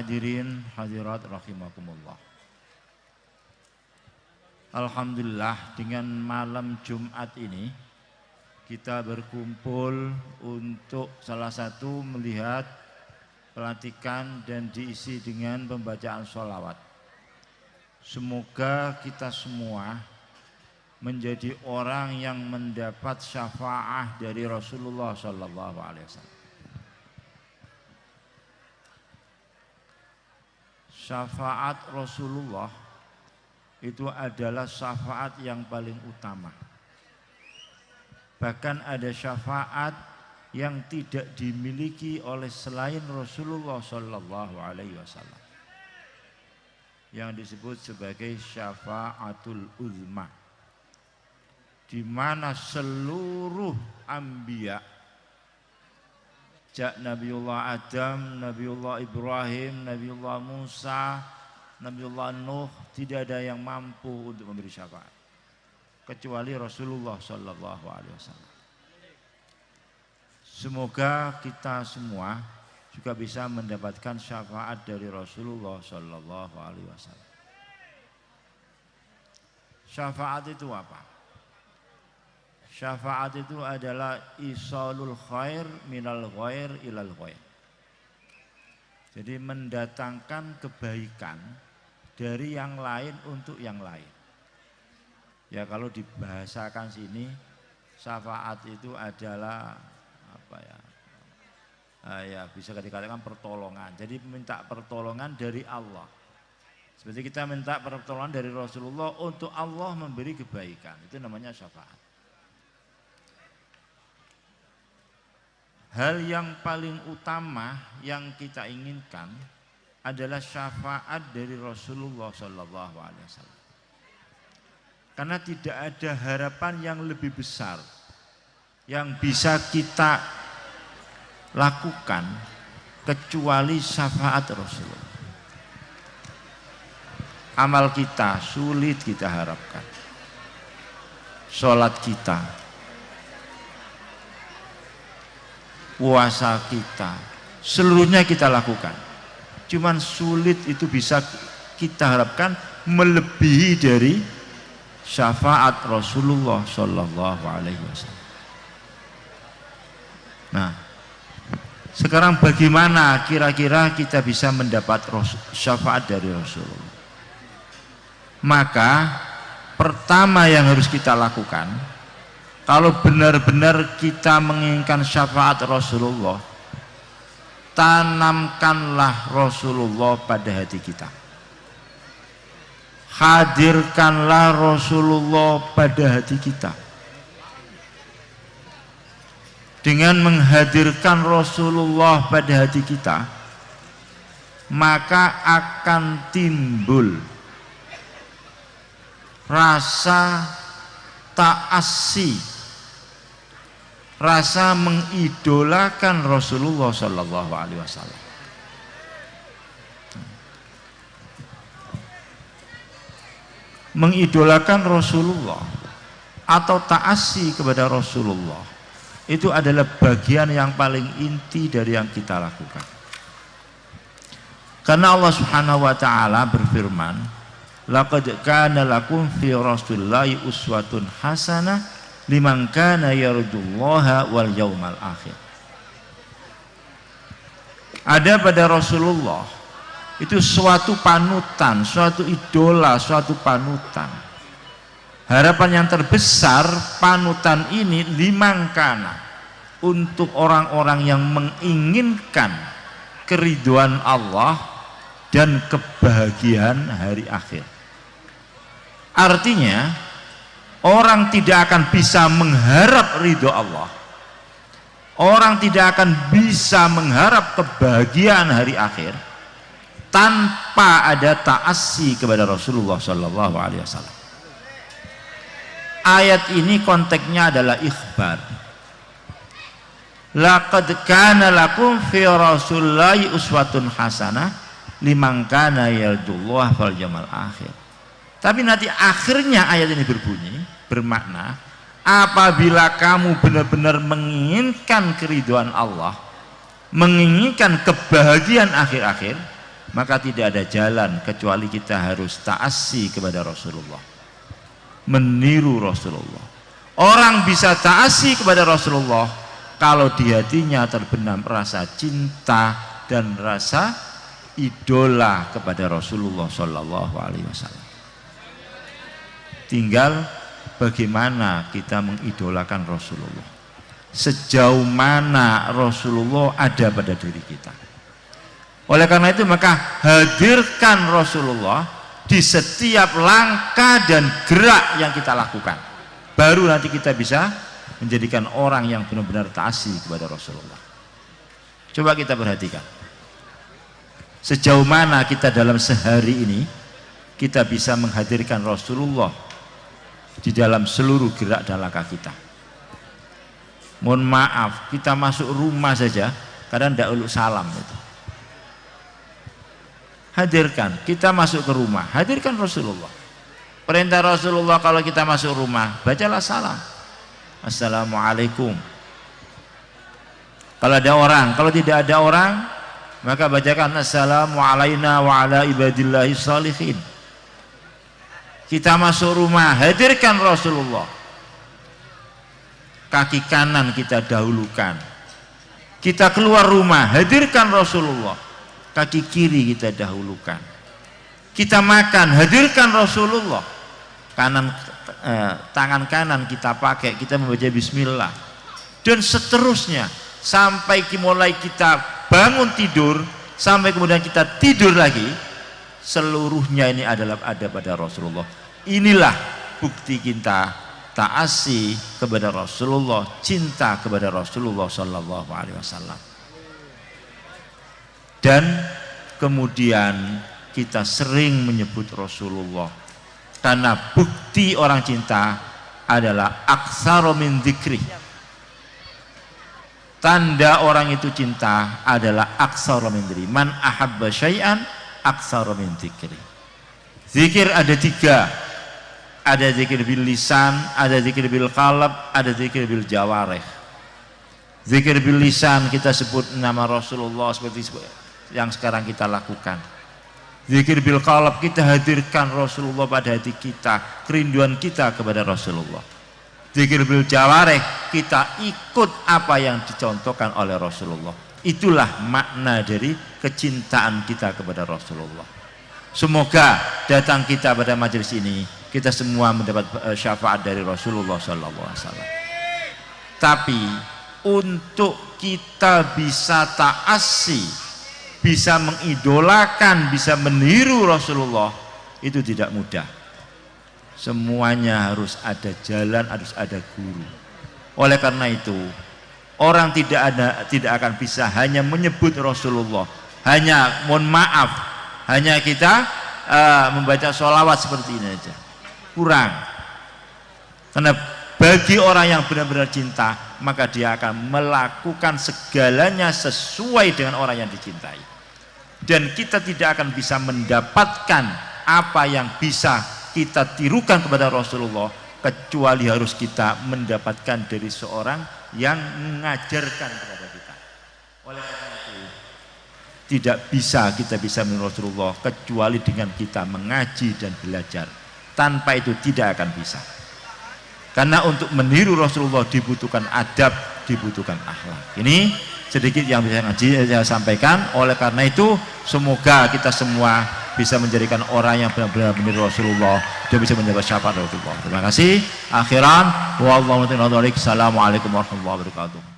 Hadirin hadirat rahimakumullah. Alhamdulillah, dengan malam Jumat ini kita berkumpul untuk salah satu melihat pelantikan dan diisi dengan pembacaan sholawat. Semoga kita semua menjadi orang yang mendapat syafaat dari Rasulullah SAW. Syafaat Rasulullah itu adalah syafaat yang paling utama. Bahkan ada syafaat yang tidak dimiliki oleh selain Rasulullah SAW, yang disebut sebagai syafaatul uzma, di mana seluruh anbiya, Nabiullah Adam, Nabiullah Ibrahim, Nabiullah Musa, Nabiullah Nuh, tidak ada yang mampu untuk memberi syafaat kecuali Rasulullah SAW. Semoga kita semua juga bisa mendapatkan syafaat dari Rasulullah SAW. Syafaat itu apa? Syafaat itu adalah isalul khair minal ghair ilal ghair. Jadi mendatangkan kebaikan dari yang lain untuk yang lain. Ya, kalau dibahasakan sini, syafaat itu adalah apa ya? Ya bisa dikatakan pertolongan. Jadi minta pertolongan dari Allah. Seperti kita minta pertolongan dari Rasulullah untuk Allah memberi kebaikan. Itu namanya syafaat. Hal yang paling utama yang kita inginkan adalah syafaat dari Rasulullah SAW. Karena tidak ada harapan yang lebih besar yang bisa kita lakukan kecuali syafaat Rasulullah. Amal kita sulit kita harapkan. Sholat kita, puasa kita, seluruhnya kita lakukan. Cuman sulit itu bisa kita harapkan melebihi dari syafaat Rasulullah SAW. Nah, sekarang bagaimana kira-kira kita bisa mendapat syafaat dari Rasulullah? Maka pertama yang harus kita lakukan, kalau benar-benar kita menginginkan syafaat Rasulullah, tanamkanlah Rasulullah pada hati kita. Hadirkanlah Rasulullah pada hati kita. Dengan menghadirkan Rasulullah pada hati kita, maka akan timbul rasa ta'assi, rasa mengidolakan Rasulullah SAW. Mengidolakan Rasulullah atau ta'assi kepada Rasulullah itu adalah bagian yang paling inti dari yang kita lakukan. Karena Allah Subhanahu wa taala berfirman, laqad kana lakum fi rasulillahi uswatun hasanah liman kana yarjullaha wal yaumal akhir. Ada pada Rasulullah itu suatu panutan, suatu idola, suatu panutan. Harapan yang terbesar panutan ini liman kana, untuk orang-orang yang menginginkan keridhaan Allah dan kebahagiaan hari akhir. Artinya orang tidak akan bisa mengharap ridho Allah, orang tidak akan bisa mengharap kebahagiaan hari akhir tanpa ada ta'assi kepada Rasulullah SAW. Ayat ini konteksnya adalah ikhbar. Laqad kana lakum fi rasulillahi uswatun hasanah liman kana yarjullaha wal yaumal akhir. Tapi nanti akhirnya ayat ini bermakna apabila kamu benar-benar menginginkan keridhaan Allah, menginginkan kebahagiaan akhir-akhir, maka tidak ada jalan kecuali kita harus ta'assi kepada Rasulullah, meniru Rasulullah. Orang bisa ta'assi kepada Rasulullah kalau di hatinya terbenam rasa cinta dan rasa idola kepada Rasulullah Shallallahu Alaihi Wasallam. Tinggal bagaimana kita mengidolakan Rasulullah, sejauh mana Rasulullah ada pada diri kita. Oleh karena itu maka hadirkan Rasulullah di setiap langkah dan gerak yang kita lakukan, baru nanti kita bisa menjadikan orang yang benar-benar ta'assi kepada Rasulullah. Coba kita perhatikan sejauh mana kita dalam sehari ini kita bisa menghadirkan Rasulullah di dalam seluruh gerak dan langkah kita. Mohon maaf, kita masuk rumah saja kadang tidak uluk salam itu. Hadirkan, kita masuk ke rumah, hadirkan Rasulullah. Perintah Rasulullah kalau kita masuk rumah, bacalah salam, assalamualaikum. Kalau ada orang, kalau tidak ada orang, maka bacakan assalamu alaina wa ala ibadillahi shalihin. Kita masuk rumah, hadirkan Rasulullah. Kaki kanan kita dahulukan. Kita keluar rumah, hadirkan Rasulullah. Kaki kiri kita dahulukan. Kita makan, hadirkan Rasulullah. Tangan kanan kita pakai, kita membaca bismillah. Dan seterusnya sampai mulai kita bangun tidur sampai kemudian kita tidur lagi, seluruhnya ini adalah ada pada Rasulullah. Inilah bukti kita ta'assi kepada Rasulullah, cinta kepada Rasulullah Sallallahu Alaihi Wasallam. Dan kemudian kita sering menyebut Rasulullah karena bukti orang cinta adalah aktsaru min dzikri. Tanda orang itu cinta adalah aktsaru min dzikri. Man ahabba syai'an aktsaru min dzikri. Zikir ada tiga. Ada zikir bil lisan, ada zikir bil qalb, ada zikir bil jawarih. Zikir bil lisan kita sebut nama Rasulullah seperti yang sekarang kita lakukan. Zikir bil qalb kita hadirkan Rasulullah pada hati kita, kerinduan kita kepada Rasulullah. Zikir bil jawarih kita ikut apa yang dicontohkan oleh Rasulullah. Itulah makna dari kecintaan kita kepada Rasulullah. Semoga datang kita pada majelis ini kita semua mendapat syafaat dari Rasulullah SAW. Tapi untuk kita bisa ta'assi, bisa mengidolakan, bisa meniru Rasulullah, itu tidak mudah. Semuanya harus ada jalan, harus ada guru. Oleh karena itu orang tidak akan bisa hanya menyebut Rasulullah, hanya mohon maaf, hanya kita membaca sholawat seperti ini aja, kurang. Karena bagi orang yang benar-benar cinta, maka dia akan melakukan segalanya sesuai dengan orang yang dicintai. Dan kita tidak akan bisa mendapatkan apa yang bisa kita tirukan kepada Rasulullah kecuali harus kita mendapatkan dari seorang yang mengajarkan kepada kita. Oleh karena itu tidak bisa kita bisa meniru Rasulullah kecuali dengan kita mengaji dan belajar. Tanpa itu tidak akan bisa. Karena untuk meniru Rasulullah dibutuhkan adab, dibutuhkan akhlak. Ini sedikit yang bisa saya sampaikan. Oleh karena itu semoga kita semua bisa menjadikan orang yang benar-benar meniru Rasulullah dan bisa menjaga syafaat Rasulullah. Terima kasih. Akhiran, wassalamualaikum warahmatullahi wabarakatuh.